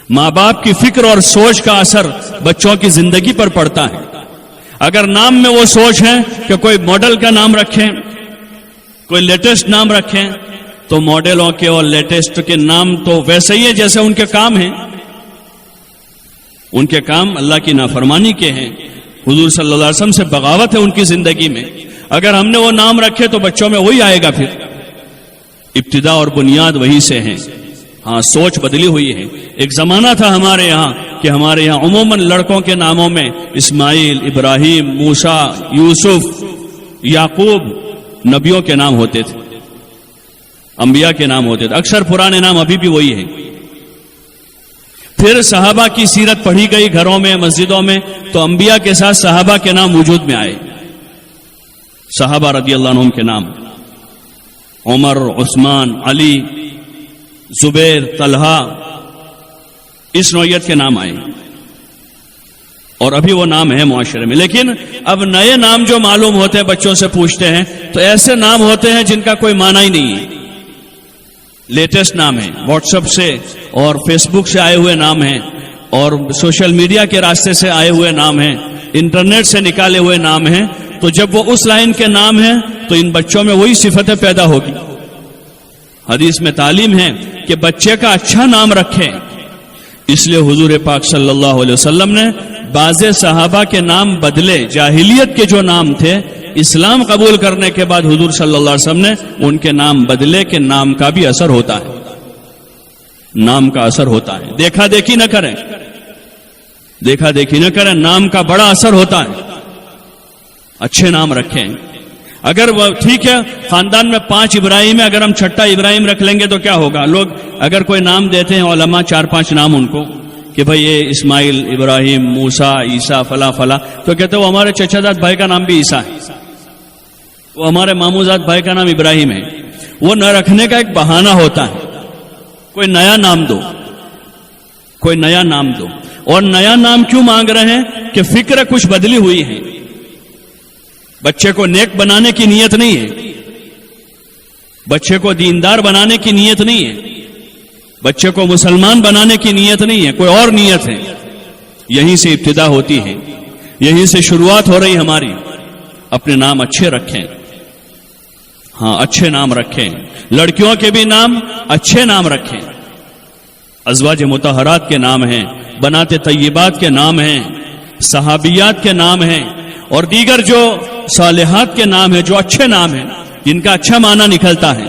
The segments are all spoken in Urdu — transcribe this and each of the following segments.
ماں باپ کی فکر اور سوچ کا اثر بچوں کی زندگی پر پڑتا ہے. اگر نام میں وہ سوچ ہے کہ کوئی ماڈل کا نام رکھیں, کوئی لیٹسٹ نام رکھیں, تو ماڈلوں کے اور لیٹسٹ کے نام تو ویسے ہی ہے جیسے ان کے کام ہیں. ان کے کام اللہ کی نافرمانی کے ہیں, حضور صلی اللہ علیہ وسلم سے بغاوت ہے ان کی زندگی میں. اگر ہم نے وہ نام رکھے تو بچوں میں وہی آئے گا. پھر ابتدا اور بنیاد وہی سے ہیں. ہاں, سوچ بدلی ہوئی ہے. ایک زمانہ تھا ہمارے یہاں کہ ہمارے یہاں عموماً لڑکوں کے ناموں میں اسماعیل, ابراہیم, موسیٰ, یوسف, یعقوب نبیوں کے نام ہوتے تھے, انبیاء کے نام ہوتے تھے. اکثر پرانے نام ابھی بھی وہی ہیں. پھر صحابہ کی سیرت پڑھی گئی گھروں میں, مسجدوں میں, تو انبیاء کے ساتھ صحابہ کے نام وجود میں آئے. صحابہ رضی اللہ عنہم کے نام عمر, عثمان, علی, زبیر, طلحہ, اس نوعیت کے نام آئے, اور ابھی وہ نام ہے معاشرے میں. لیکن اب نئے نام جو معلوم ہوتے ہیں, بچوں سے پوچھتے ہیں تو ایسے نام ہوتے ہیں جن کا کوئی معنی ہی نہیں ہے. لیٹسٹ نام ہے, واٹس ایپ سے اور فیس بک سے آئے ہوئے نام ہیں, اور سوشل میڈیا کے راستے سے آئے ہوئے نام ہیں, انٹرنیٹ سے نکالے ہوئے نام ہیں. تو جب وہ اس لائن کے نام ہیں تو ان بچوں میں وہی صفتیں پیدا ہوگی. حدیث میں تعلیم ہے کہ بچے کا اچھا نام رکھیں. اس لیے حضور پاک صلی اللہ علیہ وسلم نے بعض صحابہ کے نام بدلے. جاہلیت کے جو نام تھے, اسلام قبول کرنے کے بعد حضور صلی اللہ علیہ وسلم نے ان کے نام بدلے. کہ نام کا بھی اثر ہوتا ہے, نام کا اثر ہوتا ہے. دیکھا دیکھی نہ کریں, دیکھا دیکھی نہ کریں, نام کا بڑا اثر ہوتا ہے. اچھے نام رکھیں. اگر وہ ٹھیک ہے خاندان میں 5 ابراہیم ہے, اگر ہم چھٹا ابراہیم رکھ لیں گے تو کیا ہوگا؟ لوگ اگر کوئی نام دیتے ہیں علماء 4-5 نام ان کو کہ بھئی یہ اسماعیل, ابراہیم, موسیٰ, عیسیٰ, فلاں فلاں, تو کہتے ہیں وہ ہمارے چچا زاد بھائی کا نام بھی عیسیٰ ہے, وہ ہمارے ماموں زاد بھائی کا نام ابراہیم ہے. وہ نہ رکھنے کا ایک بہانہ ہوتا ہے. کوئی نیا نام دو, کوئی نیا نام دو. اور نیا نام کیوں مانگ رہے ہیں؟ کہ فکر کچھ بدلی ہوئی ہے. بچے کو نیک بنانے کی نیت نہیں ہے, بچے کو دیندار بنانے کی نیت نہیں ہے, بچے کو مسلمان بنانے کی نیت نہیں ہے, کوئی اور نیت ہے. یہیں سے ابتدا ہوتی ہے, یہیں سے شروعات ہو رہی ہماری. اپنے نام اچھے رکھیں. ہاں, اچھے نام رکھیں. لڑکیوں کے بھی نام اچھے نام رکھیں. ازواج مطہرات کے نام ہیں, بنات طیبات کے نام ہیں, صحابیات کے نام ہیں, اور دیگر جو صالحات کے نام ہیں, جو اچھے نام ہیں, جن کا اچھا معنی نکلتا ہے.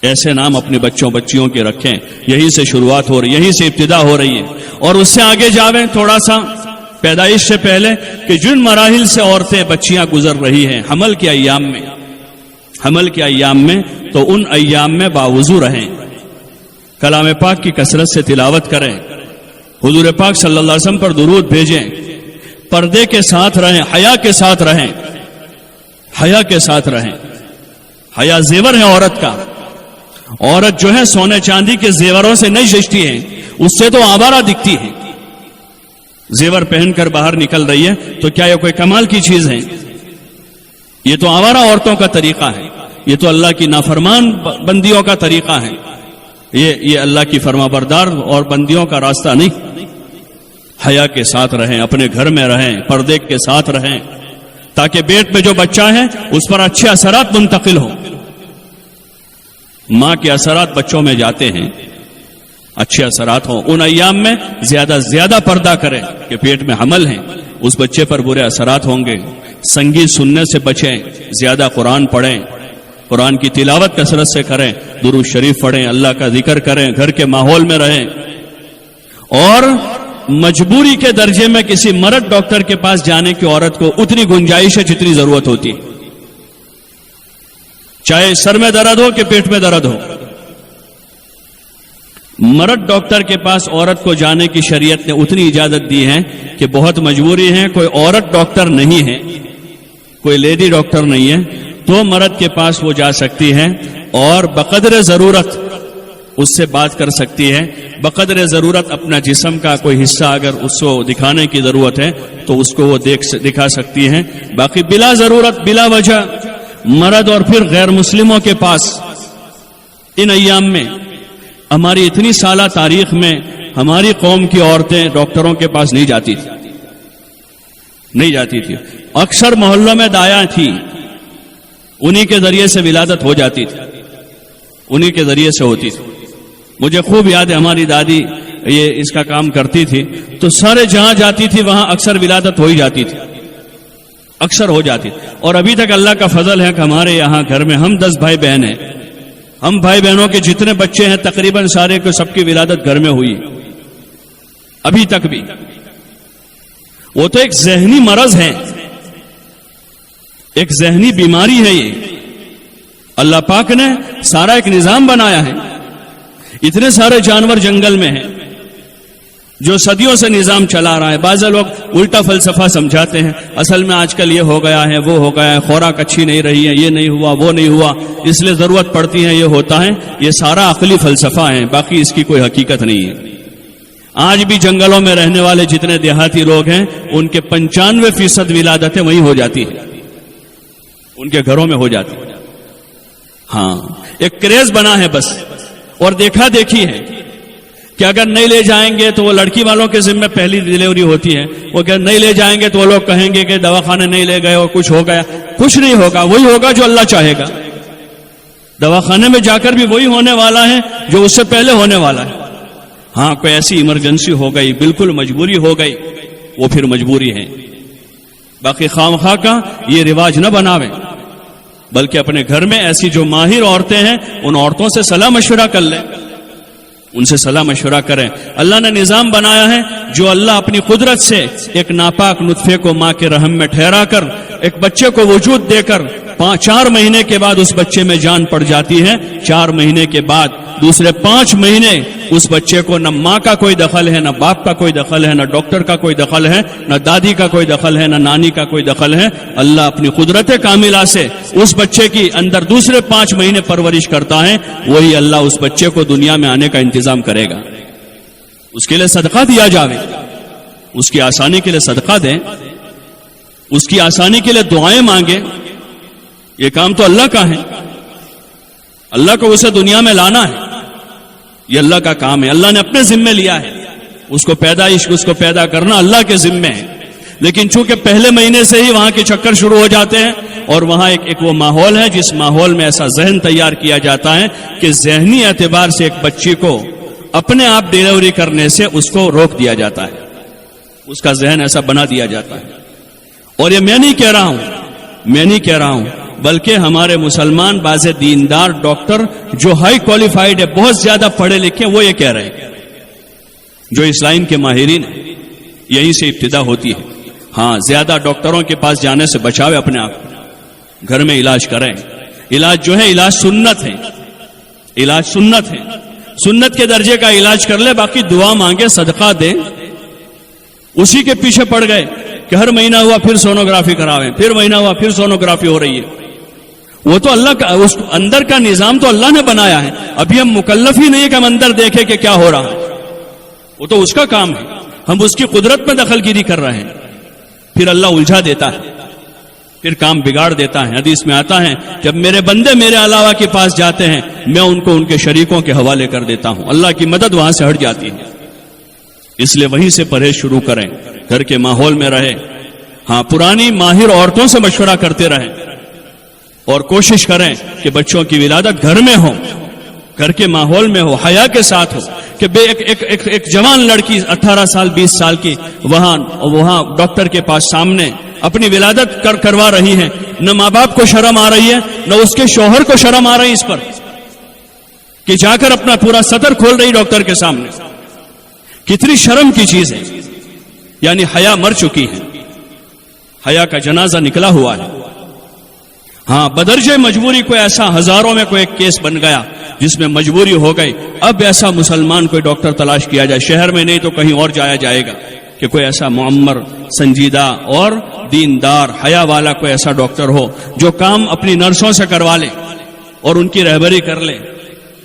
ایسے نام اپنے بچوں بچیوں کے رکھیں. یہیں سے شروعات ہو رہی, یہیں سے ابتدا ہو رہی ہے. اور اس سے آگے جاویں تھوڑا سا, پیدائش سے پہلے کہ جن مراحل سے عورتیں بچیاں گزر رہی ہیں حمل کے ایام میں, حمل کے ایام میں, تو ان ایام میں باوضو رہیں, کلام پاک کی کثرت سے تلاوت کریں, حضور پاک صلی اللہ علیہ وسلم پر درود بھیجیں, پردے کے ساتھ رہیں, حیا کے ساتھ رہیں, حیا کے ساتھ رہیں. حیا زیور ہے عورت کا. عورت جو ہے سونے چاندی کے زیوروں سے نہیں سجتی ہے, اس سے تو آوارہ دکھتی ہے. زیور پہن کر باہر نکل رہی ہے تو کیا یہ کوئی کمال کی چیز ہے؟ یہ تو آوارہ عورتوں کا طریقہ ہے, یہ تو اللہ کی نافرمان بندیوں کا طریقہ ہے. یہ اللہ کی فرما بردار اور بندیوں کا راستہ نہیں. حیا کے ساتھ رہیں, اپنے گھر میں رہیں, پردے کے ساتھ رہیں, تاکہ پیٹ میں جو بچہ ہے اس پر اچھے اثرات منتقل ہوں. ماں کے اثرات بچوں میں جاتے ہیں, اچھے اثرات ہوں. ان ایام میں زیادہ زیادہ پردہ کریں کہ پیٹ میں حمل ہیں, اس بچے پر برے اثرات ہوں گے. سنگیت سننے سے بچیں, زیادہ قرآن پڑھیں, قرآن کی تلاوت کثرت سے کریں, درود شریف پڑھیں, اللہ کا ذکر کریں, گھر کے ماحول میں رہیں. اور مجبوری کے درجے میں کسی مرد ڈاکٹر کے پاس جانے کی عورت کو اتنی گنجائش ہے جتنی ضرورت ہوتی ہے, چاہے سر میں درد ہو کہ پیٹ میں درد ہو. مرد ڈاکٹر کے پاس عورت کو جانے کی شریعت نے اتنی اجازت دی ہے کہ بہت مجبوری ہے, کوئی عورت ڈاکٹر نہیں ہے, کوئی لیڈی ڈاکٹر نہیں ہے, تو مرد کے پاس وہ جا سکتی ہے اور بقدر ضرورت اس سے بات کر سکتی ہے. بقدر ضرورت اپنا جسم کا کوئی حصہ اگر اس کو دکھانے کی ضرورت ہے تو اس کو وہ دکھا سکتی ہے. باقی بلا ضرورت بلا وجہ مرد اور پھر غیر مسلموں کے پاس ان ایام میں ہماری اتنی سالہ تاریخ میں ہماری قوم کی عورتیں ڈاکٹروں کے پاس نہیں جاتی تھی. اکثر محلوں میں دایاں تھی, انہی کے ذریعے سے ولادت ہو جاتی تھی, انہی کے ذریعے سے ہوتی تھی. مجھے خوب یاد ہے ہماری دادی یہ اس کا کام کرتی تھی, تو سارے جہاں جاتی تھی وہاں اکثر ولادت ہو ہی جاتی تھی, اکثر ہو جاتی تھی. اور ابھی تک اللہ کا فضل ہے کہ ہمارے یہاں گھر میں ہم 10 بھائی بہن ہیں, ہم بھائی بہنوں کے جتنے بچے ہیں تقریباً سارے کو سب کی ولادت گھر میں ہوئی ابھی تک بھی. وہ تو ایک ذہنی مرض ہے, ایک ذہنی بیماری ہے. یہ اللہ پاک نے سارا ایک نظام بنایا ہے. اتنے سارے جانور جنگل میں ہیں جو صدیوں سے نظام چلا رہا ہے. بعض لوگ الٹا فلسفہ سمجھاتے ہیں, اصل میں آج کل یہ ہو گیا ہے, وہ ہو گیا ہے, خوراک اچھی نہیں رہی ہے, یہ نہیں ہوا, وہ نہیں ہوا, اس لیے ضرورت پڑتی ہے, یہ ہوتا ہے. یہ سارا عقلی فلسفہ ہے, باقی اس کی کوئی حقیقت نہیں ہے. آج بھی جنگلوں میں رہنے والے جتنے دیہاتی لوگ ہیں ان کے 95% ولادتیں وہیں ہو جاتی ہیں, ان کے گھروں میں ہو جاتی ہیں. ہاں, ایک کریز بنا ہے بس, اور دیکھا دیکھی ہے کہ اگر نہیں لے جائیں گے تو وہ لڑکی والوں کے ذمہ پہلی ڈلیوری ہوتی ہے, وہ کہ نہیں لے جائیں گے تو وہ لوگ کہیں گے کہ دواخانے نہیں لے گئے اور کچھ ہو گیا. کچھ نہیں ہوگا, وہی ہوگا جو اللہ چاہے گا. دواخانے میں جا کر بھی وہی ہونے والا ہے جو اس سے پہلے ہونے والا ہے. ہاں, کوئی ایسی ایمرجنسی ہو گئی, بالکل مجبوری ہو گئی, وہ پھر مجبوری ہے. باقی خواہ کا یہ رواج نہ بناویں, بلکہ اپنے گھر میں ایسی جو ماہر عورتیں ہیں ان عورتوں سے صلاح مشورہ کر لیں, ان سے صلاح مشورہ کریں. اللہ نے نظام بنایا ہے جو اللہ اپنی قدرت سے ایک ناپاک نطفے کو ماں کے رحم میں ٹھہرا کر ایک بچے کو وجود دے کر 4 مہینے کے بعد اس بچے میں جان پڑ جاتی ہے. 4 مہینے کے بعد دوسرے 5 مہینے اس بچے کو نہ ماں کا کوئی دخل ہے, نہ باپ کا کوئی دخل ہے, نہ ڈاکٹر کا کوئی دخل ہے, نہ دادی کا کوئی دخل ہے, نہ نانی کا کوئی دخل ہے. اللہ اپنی قدرت کاملہ سے اس بچے کی اندر دوسرے 5 مہینے پرورش کرتا ہے. وہی اللہ اس بچے کو دنیا میں آنے کا انتظام کرے گا. اس کے لیے صدقہ دیا جاوے, اس کی آسانی کے لیے صدقہ دیں, اس کی آسانی کے لیے دعائیں مانگیں. یہ کام تو اللہ کا ہے, اللہ کو اسے دنیا میں لانا ہے, یہ اللہ کا کام ہے. اللہ نے اپنے ذمہ لیا ہے, اس کو پیدا کرنا اللہ کے ذمہ ہے. لیکن چونکہ پہلے مہینے سے ہی وہاں کے چکر شروع ہو جاتے ہیں, اور وہاں ایک وہ ماحول ہے جس ماحول میں ایسا ذہن تیار کیا جاتا ہے کہ ذہنی اعتبار سے ایک بچی کو اپنے آپ ڈیلیوری کرنے سے اس کو روک دیا جاتا ہے, اس کا ذہن ایسا بنا دیا جاتا ہے. اور یہ میں نہیں کہہ رہا ہوں بلکہ ہمارے مسلمان بعض دیندار ڈاکٹر جو ہائی کوالیفائڈ ہے, بہت زیادہ پڑھے لکھے, وہ یہ کہہ رہے ہیں, جو اس لائن کے ماہرین ہیں, یہیں سے ابتدا ہوتی ہے. ہاں, زیادہ ڈاکٹروں کے پاس جانے سے بچاوے اپنے آپ کو, گھر میں علاج کریں. علاج جو ہے علاج سنت ہے, علاج سنت ہے, سنت کے درجے کا علاج کر لے, باقی دعا مانگے, صدقہ دے. اسی کے پیچھے پڑ گئے کہ ہر مہینہ ہوا پھر سونوگرافی کراویں, پھر مہینہ ہوا پھر سونوگرافی ہو رہی ہے. وہ تو اللہ کا, اس اندر کا نظام تو اللہ نے بنایا ہے. ابھی ہم مکلف ہی نہیں کہ ہم اندر دیکھیں کہ کیا ہو رہا ہے, وہ تو اس کا کام ہے. ہم اس کی قدرت میں دخل گیری کر رہے ہیں, پھر اللہ الجھا دیتا ہے, پھر کام بگاڑ دیتا ہے. حدیث میں آتا ہے جب میرے بندے میرے علاوہ کے پاس جاتے ہیں میں ان کو ان کے شریکوں کے حوالے کر دیتا ہوں, اللہ کی مدد وہاں سے ہٹ جاتی ہے. اس لیے وہیں سے پرہیز شروع کریں, گھر کے ماحول میں رہے. ہاں, پرانی ماہر عورتوں سے مشورہ کرتے رہیں اور کوشش کریں کہ بچوں کی ولادت گھر میں ہو, گھر کے ماحول میں ہو, حیا کے ساتھ ہو. کہ ایک جوان لڑکی 18 سال 20 سال کی وہاں ڈاکٹر کے پاس سامنے اپنی ولادت کروا رہی ہے, نہ ماں باپ کو شرم آ رہی ہے, نہ اس کے شوہر کو شرم آ رہی ہے اس پر کہ جا کر اپنا پورا صدر کھول رہی ڈاکٹر کے سامنے. کتنی شرم کی چیز ہے, یعنی حیا مر چکی ہے, حیا کا جنازہ نکلا ہوا ہے. ہاں, بدرجہ مجبوری کوئی ایسا ہزاروں میں کوئی ایک کیس بن گیا جس میں مجبوری ہو گئی. اب ایسا مسلمان کوئی ڈاکٹر تلاش کیا جائے, شہر میں نہیں تو کہیں اور جایا جائے گا, کہ کوئی ایسا معمر, سنجیدہ اور دیندار حیا والا کوئی ایسا ڈاکٹر ہو جو کام اپنی نرسوں سے کروا لے اور ان کی رہبری کر لے.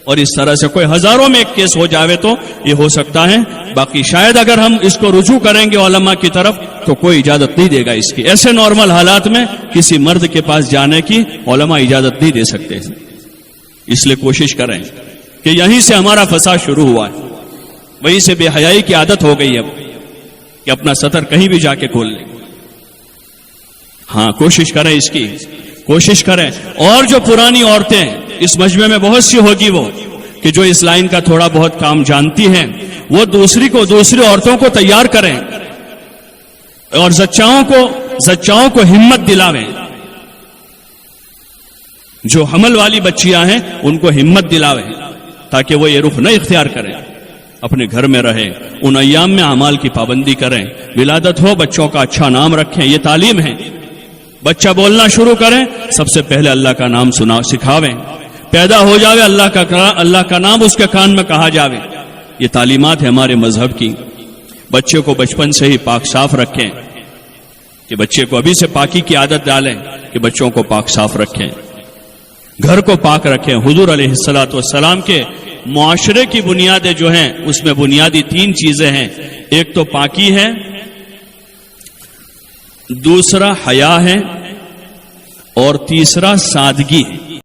اور اس طرح سے کوئی ہزاروں میں ایک کیس ہو جاوے تو یہ ہو سکتا ہے. باقی شاید اگر ہم اس کو رجوع کریں گے علماء کی طرف تو کوئی اجازت نہیں دے گا اس کی. ایسے نارمل حالات میں کسی مرد کے پاس جانے کی علماء اجازت نہیں دے سکتے. اس لیے کوشش کریں کہ یہیں سے ہمارا فساد شروع ہوا ہے، وہیں سے بے حیائی کی عادت ہو گئی ہے کہ اپنا سطر کہیں بھی جا کے کھول لیں۔ ہاں کوشش کریں، اس کی کوشش کریں۔ اور جو پرانی عورتیں اس مجمع میں بہت سی ہوگی وہ کہ جو اس لائن کا تھوڑا بہت کام جانتی ہیں، وہ دوسری عورتوں کو تیار کریں اور زچاؤں کو ہمت دلاویں۔ جو حمل والی بچیاں ہیں ان کو ہمت دلاویں تاکہ وہ یہ رخ نہ اختیار کریں، اپنے گھر میں رہیں، ان ایام میں اعمال کی پابندی کریں، ولادت ہو بچوں کا اچھا نام رکھیں، یہ تعلیم ہے۔ بچہ بولنا شروع کریں، سب سے پہلے اللہ کا نام سکھاویں، پیدا ہو جاوے اللہ کا نام اس کے کان میں کہا جاوے، یہ تعلیمات ہے ہمارے مذہب کی۔ بچے کو بچپن سے ہی پاک صاف رکھیں، کہ بچے کو ابھی سے پاکی کی عادت ڈالیں کہ بچوں کو پاک صاف رکھیں، گھر کو پاک رکھیں۔ حضور علیہ الصلوۃ والسلام کے معاشرے کی بنیادیں جو ہیں اس میں بنیادی 3 چیزیں ہیں، ایک تو پاکی ہے، دوسرا حیا ہے، اور تیسرا سادگی ہے۔